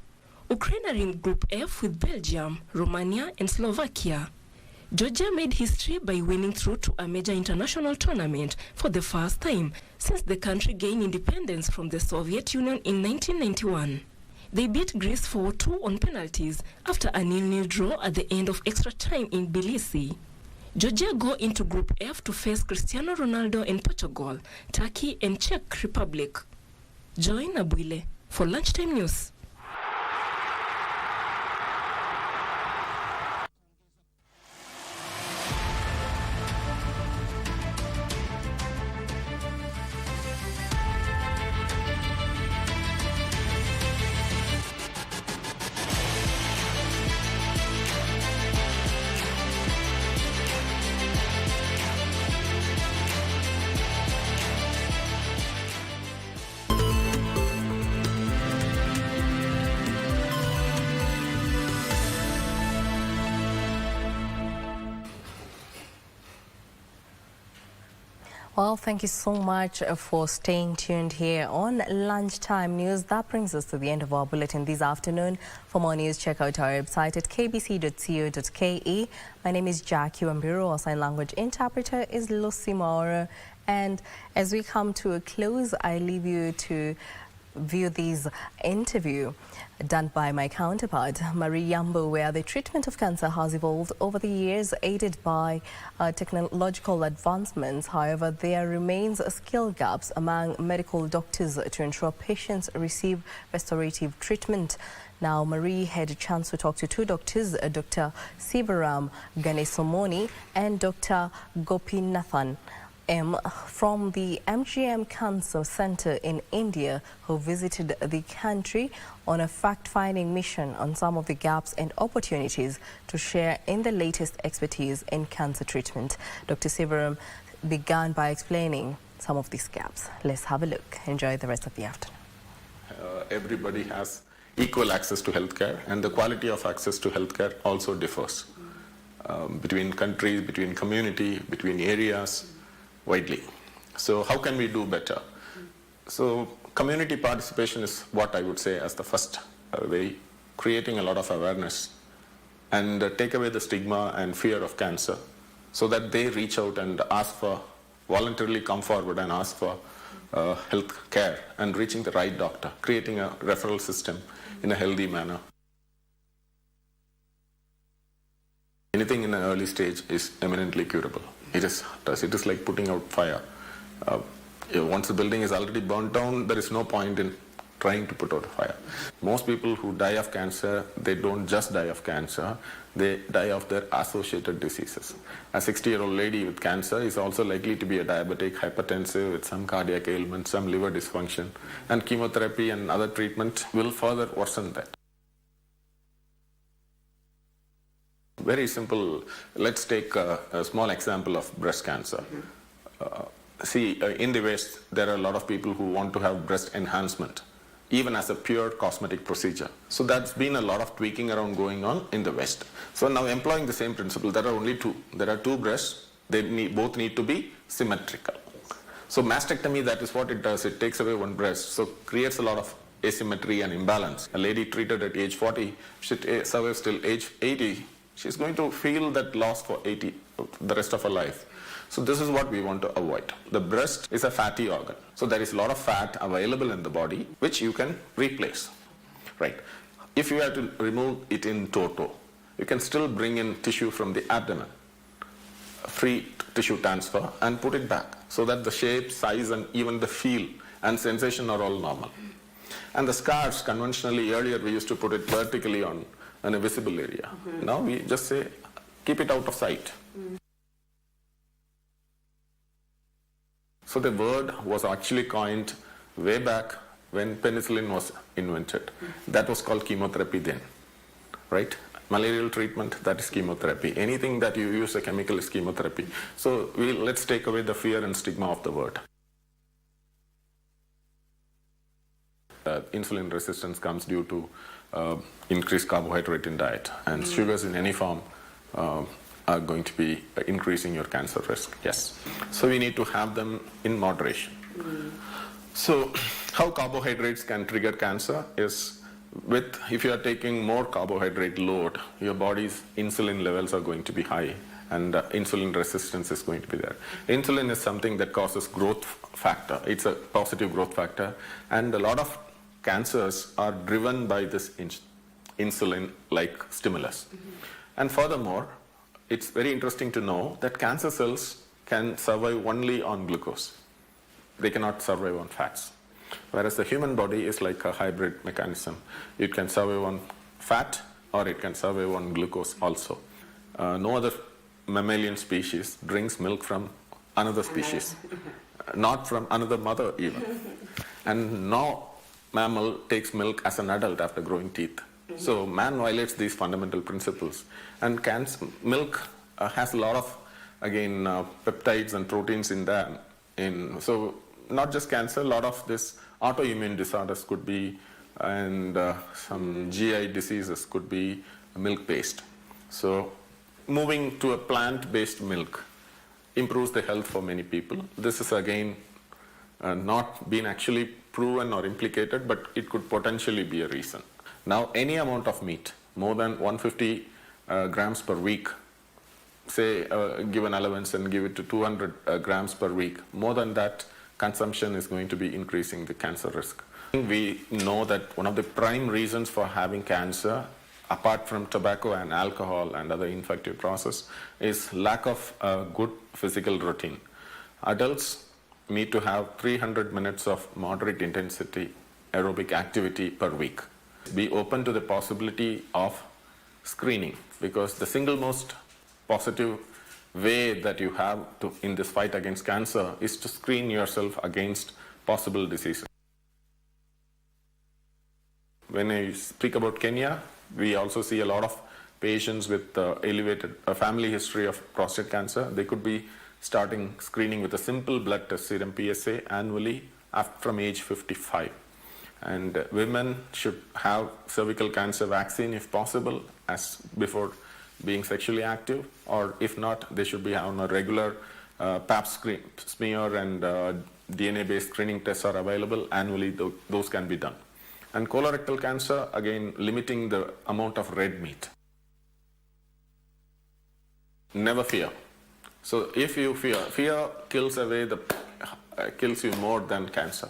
S25: Ukraine are in Group F with Belgium, Romania and Slovakia. Georgia made history by winning through to a major international tournament for the first time since the country gained independence from the Soviet Union in 1991. They beat Greece 4-2 on penalties after a 0-0 draw at the end of extra time in Tbilisi. Georgia go into Group F to face Cristiano Ronaldo in Portugal, Turkey and Czech Republic. Joy Nabwile for Lunchtime News.
S1: Well, thank you so much for staying tuned here on Lunchtime News. That brings us to the end of our bulletin this afternoon. For more news, check out our website at kbc.co.ke. My name is Jackie Wambiru. Our sign language interpreter is Lucy Maura. And as we come to a close, I leave you to view this interview done by my counterpart, Marie Yambo, where the treatment of cancer has evolved over the years, aided by technological advancements. However, there remains skill gaps among medical doctors to ensure patients receive restorative treatment. Now, Marie had a chance to talk to two doctors, Dr. Sivaram Ganesomoni and Dr. Gopinathan M. from the MGM Cancer Center in India, who visited the country on a fact-finding mission on some of the gaps and opportunities to share in the latest expertise in cancer treatment. Dr. Sivaram began by explaining some of these gaps. Let's have a look. Enjoy the rest of the afternoon.
S11: Everybody has equal access to healthcare, and the quality of access to healthcare also differs between countries, between community, between areas, widely. So how can we do better? So community participation is what I would say as the first way, creating a lot of awareness and take away the stigma and fear of cancer so that they reach out and ask for, voluntarily come forward and ask for health care and reaching the right doctor, creating a referral system in a healthy manner. Anything in an early stage is eminently curable. It is like putting out fire. Once the building is already burnt down, there is no point in trying to put out a fire. Most people who die of cancer, they don't just die of cancer, they die of their associated diseases. A 60-year-old lady with cancer is also likely to be a diabetic, hypertensive, with some cardiac ailment, some liver dysfunction, and chemotherapy and other treatment will further worsen that. Very simple. Let's take a small example of breast cancer. In the West, there are a lot of people who want to have breast enhancement, even as a pure cosmetic procedure. So that's been a lot of tweaking around going on in the West. So now employing the same principle, there are only two. There are two breasts. They both need to be symmetrical. So mastectomy, that is what it does. It takes away one breast, so creates a lot of asymmetry and imbalance. A lady treated at age 40, she survives till age 80. She's going to feel that loss for the rest of her life. So this is what we want to avoid. The breast is a fatty organ. So there is a lot of fat available in the body, which you can replace. Right. If you have to remove it in toto, you can still bring in tissue from the abdomen, free tissue transfer, and put it back so that the shape, size, and even the feel and sensation are all normal. And the scars, conventionally, earlier we used to put it vertically on a visible area. Now we just say, keep it out of sight. So the word was actually coined way back when penicillin was invented. That was called chemotherapy then, right? Malarial treatment, that is chemotherapy. Anything that you use a chemical is chemotherapy. So let's take away the fear and stigma of the word. Insulin resistance comes due to increased carbohydrate in diet, and sugars in any form are going to be increasing your cancer risk, yes. So we need to have them in moderation. So how carbohydrates can trigger cancer is if you are taking more carbohydrate load, your body's insulin levels are going to be high, and insulin resistance is going to be there. Insulin is something that causes growth factor. It's a positive growth factor, and a lot of cancers are driven by this insulin-like stimulus. And furthermore, it's very interesting to know that cancer cells can survive only on glucose. They cannot survive on fats. Whereas the human body is like a hybrid mechanism. It can survive on fat or it can survive on glucose also. No other mammalian species drinks milk from another species, not from another mother even. And no mammal takes milk as an adult after growing teeth. So man violates these fundamental principles. And milk has a lot of, again, peptides and proteins in them. So not just cancer, a lot of this autoimmune disorders could be, and some GI diseases could be milk-based. So moving to a plant-based milk improves the health for many people. This is again not been actually proven or implicated, but it could potentially be a reason. Now, any amount of meat, more than 150 grams per week, say give an allowance and give it to 200 grams per week, more than that consumption is going to be increasing the cancer risk. We know that one of the prime reasons for having cancer, apart from tobacco and alcohol and other infective process, is lack of good physical routine. Adults need to have 300 minutes of moderate intensity aerobic activity per week. Be open to the possibility of screening, because the single most positive way that you have to in this fight against cancer is to screen yourself against possible diseases. When I speak about Kenya, we also see a lot of patients with elevated family history of prostate cancer. They could be starting screening with a simple blood test, serum PSA, annually from age 55. And women should have cervical cancer vaccine if possible, as before being sexually active, or if not, they should be on a regular pap smear and DNA-based screening tests are available annually. Those can be done. And colorectal cancer, again, limiting the amount of red meat. Never fear. So if you fear kills kills you more than cancer.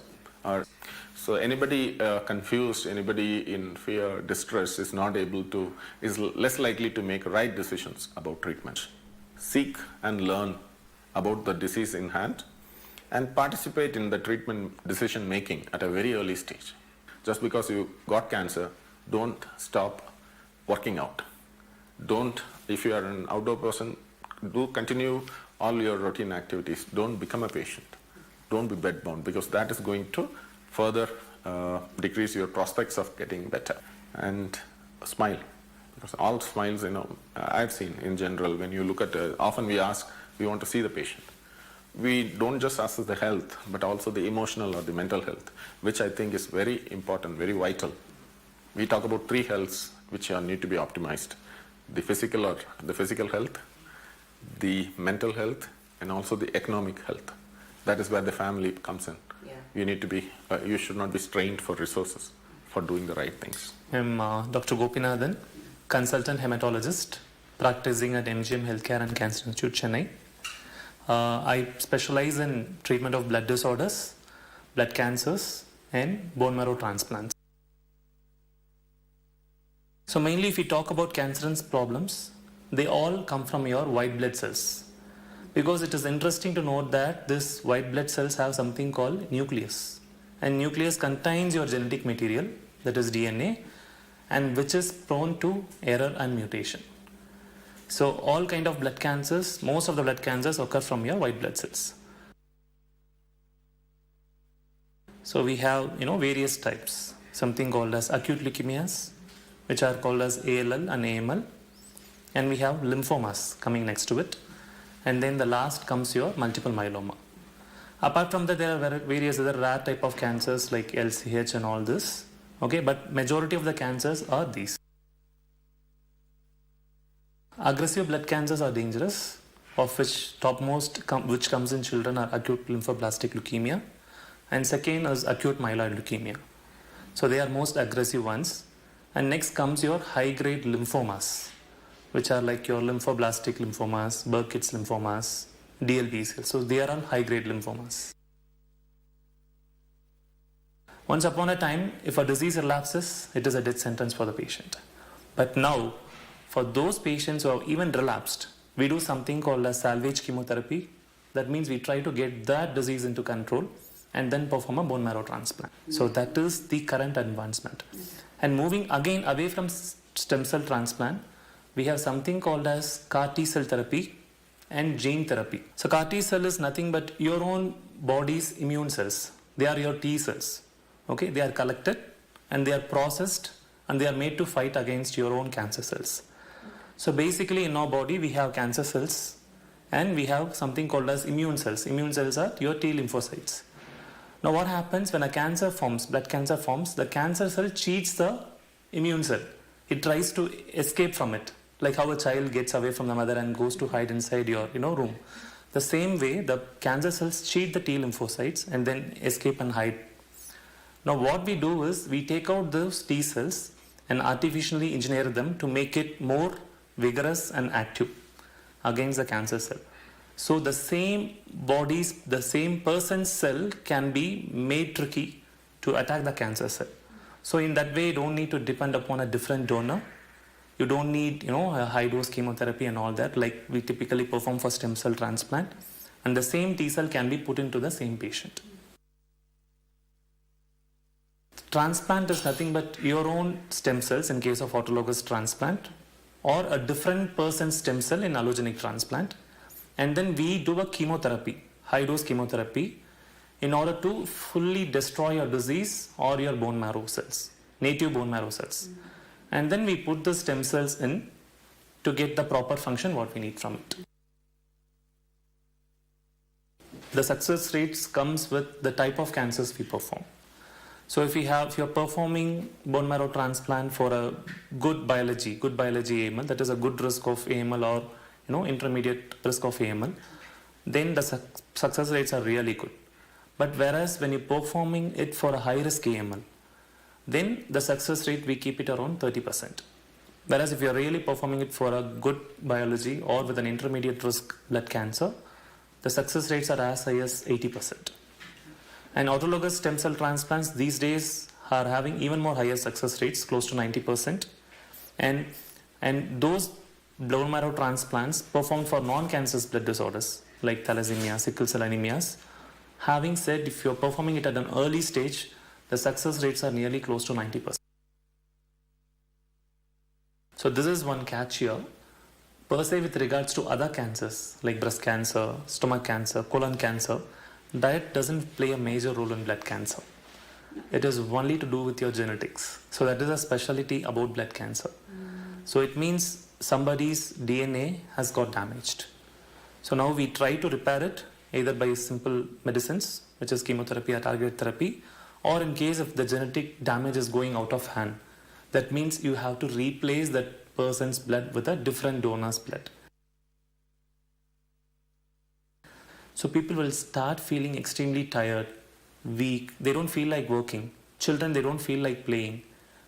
S11: So anybody confused, anybody in fear, distress is less likely to make right decisions about treatment. Seek and learn about the disease in hand and participate in the treatment decision making at a very early stage. Just because you got cancer, don't stop working out. If you are an outdoor person, do continue all your routine activities. Don't become a patient. Don't be bedbound, because that is going to further decrease your prospects of getting better. And smile, because all smiles, I've seen in general, when you look at, often we want to see the patient. We don't just assess the health, but also the emotional or the mental health, which I think is very important, very vital. We talk about 3 healths which need to be optimized: the physical health, the mental health, and also the economic health. That is where the family comes in. Yeah. You should not be strained for resources for doing the right things.
S2: I'm Dr. Gopinathan, consultant hematologist, practicing at MGM Healthcare and Cancer Institute, Chennai. I specialize in treatment of blood disorders, blood cancers, and bone marrow transplants. So mainly if we talk about cancerous problems, they all come from your white blood cells. Because it is interesting to note that these white blood cells have something called nucleus. And nucleus contains your genetic material, that is DNA, and which is prone to error and mutation. So all kind of blood cancers, most of the blood cancers occur from your white blood cells. So we have various types, something called as acute leukemias, which are called as ALL and AML, and we have lymphomas coming next to it, and then the last comes your multiple myeloma. Apart from that, there are various other rare type of cancers like LCH and all this, okay, but majority of the cancers are these. Aggressive blood cancers are dangerous, of which topmost which comes in children are acute lymphoblastic leukemia, and second is acute myeloid leukemia. So they are most aggressive ones. And next comes your high-grade lymphomas, which are like your lymphoblastic lymphomas, Burkitt's lymphomas, DLBCL. So they are all high-grade lymphomas. Once upon a time, if a disease relapses, it is a death sentence for the patient. But now, for those patients who have even relapsed, we do something called as salvage chemotherapy. That means we try to get that disease into control and then perform a bone marrow transplant. So that is the current advancement. And moving again away from stem cell transplant, we have something called as CAR T cell therapy and gene therapy. So CAR T cell is nothing but your own body's immune cells. They are your T cells. Okay, they are collected and they are processed and they are made to fight against your own cancer cells. So basically in our body we have cancer cells and we have something called as immune cells. Immune cells are your T lymphocytes. Now what happens when a cancer forms, blood cancer forms, the cancer cell cheats the immune cell. It tries to escape from it, like how a child gets away from the mother and goes to hide inside your room. The same way the cancer cells cheat the T lymphocytes and then escape and hide. Now what we do is we take out those T cells and artificially engineer them to make it more vigorous and active against the cancer cell. So the same person's cell can be made tricky to attack the cancer cell. So in that way, you don't need to depend upon a different donor. You don't need, a high-dose chemotherapy and all that, like we typically perform for stem cell transplant. And the same T cell can be put into the same patient. Transplant is nothing but your own stem cells in case of autologous transplant, or a different person's stem cell in allogenic transplant. And then we do a chemotherapy, high-dose chemotherapy, in order to fully destroy your disease or your bone marrow cells, native bone marrow cells. And then we put the stem cells in to get the proper function what we need from it. The success rates comes with the type of cancers we perform. So if you're performing bone marrow transplant for a good biology AML, that is a good risk of AML or intermediate risk of AML, then the success rates are really good. But whereas when you're performing it for a high risk AML, then the success rate we keep it around 30%. Whereas if you're really performing it for a good biology or with an intermediate risk blood cancer, the success rates are as high as 80%. And autologous stem cell transplants these days are having even more higher success rates, close to 90%. And those bone marrow transplants performed for non-cancerous blood disorders like thalassemia, sickle cell anemias. Having said, if you're performing it at an early stage, the success rates are nearly close to 90%. So this is one catch here. Per se, with regards to other cancers like breast cancer, stomach cancer, colon cancer, diet doesn't play a major role in blood cancer. It is only to do with your genetics. So that is a specialty about blood cancer. So it means somebody's DNA has got damaged. So now we try to repair it either by simple medicines, which is chemotherapy or targeted therapy, or in case if the genetic damage is going out of hand, that means you have to replace that person's blood with a different donor's blood. So people will start feeling extremely tired, weak, they don't feel like working. Children, they don't feel like playing.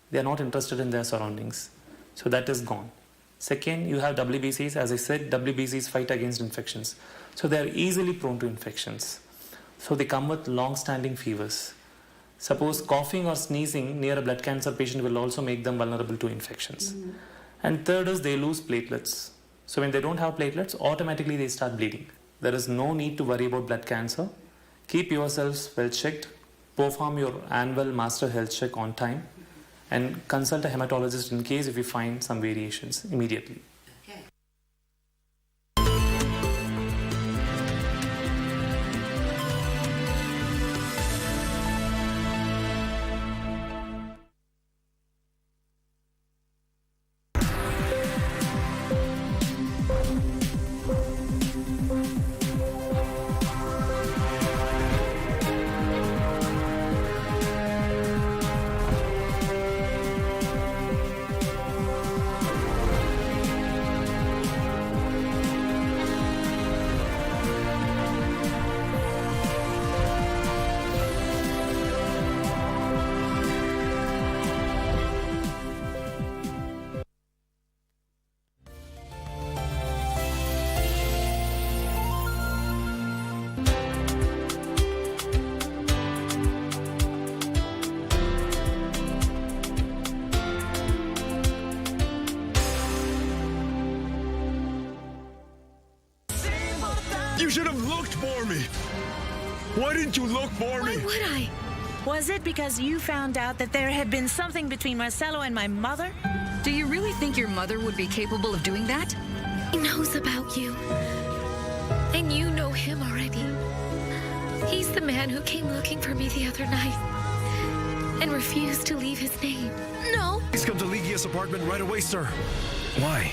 S2: They are not interested in their surroundings. So that is gone. Second, you have WBCs. As I said, WBCs fight against infections. So they are easily prone to infections. So they come with long-standing fevers. Suppose coughing or sneezing near a blood cancer patient will also make them vulnerable to infections. And third is they lose platelets. So when they don't have platelets, automatically they start bleeding. There is no need to worry about blood cancer. Keep yourselves well checked. Perform your annual master health check on time. And consult a hematologist in case if you find some variations immediately.
S3: You should have looked for me. Why didn't you look for me?
S20: Why would I? Was it because you found out that there had been something between Marcelo and my mother?
S21: Do you really think your mother would be capable of doing that?
S20: He knows about you. And you know him already. He's the man who came looking for me the other night and refused to leave his name. No.
S3: Please come to Ligia's apartment right away, sir. Why?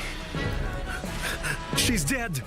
S3: She's dead.